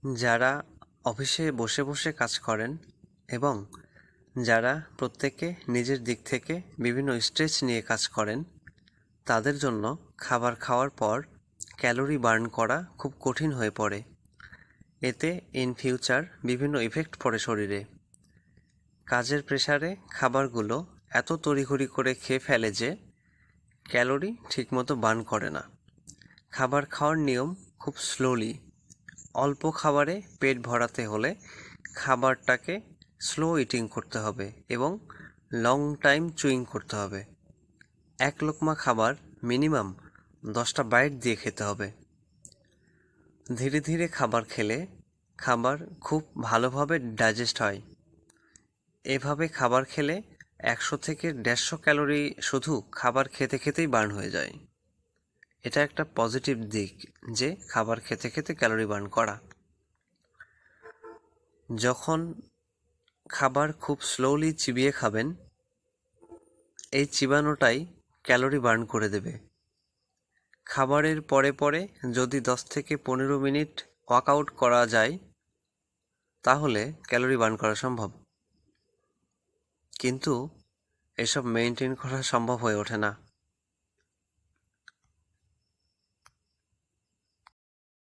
যারা অফিসে বসে বসে কাজ করেন এবং যারা প্রত্যেকে নিজের দিক থেকে বিভিন্ন স্ট্রেস নিয়ে কাজ করেন, তাদের জন্য খাবার খাওয়ার পর ক্যালোরি বার্ন করা খুব কঠিন হয়ে পড়ে। এতে ইন ফিউচার বিভিন্ন ইফেক্ট পড়ে শরীরে। কাজের প্রেসারে খাবারগুলো এত তড়িঘড়ি করে খেয়ে ফেলে যে ক্যালোরি ঠিকমতো বার্ন করে না। খাবার খাওয়ার নিয়ম খুব স্লোলি। অল্প খাবারে পেট ভরাতে হলে খাবারটাকে স্লো ইটিং করতে হবে এবং লং টাইম চুইং করতে হবে। এক লোকমা খাবার মিনিমাম 10টা বাইট দিয়ে খেতে হবে। ধীরে ধীরে খাবার খেলে খাবার খুব ভালোভাবে ডাইজেস্ট হয়। এভাবে খাবার খেলে 100 থেকে 150 ক্যালোরি শুধু খাবার খেতে খেতেই বার্ন হয়ে যায়। এটা একটা পজিটিভ দিক যে খাবার খেতে খেতে ক্যালোরি বার্ন করা। যখন খাবার খুব স্লোলি চিবিয়ে খাবেন, এই চিবানোটাই ক্যালোরি বার্ন করে দেবে। খাবারের পরে পরে যদি 10 থেকে 15 মিনিট ওয়ার্কআউট করা যায়, তাহলে ক্যালোরি বার্ন করা সম্ভব। কিন্তু এসব মেনটেন করা সম্ভব হয়ে ওঠে না।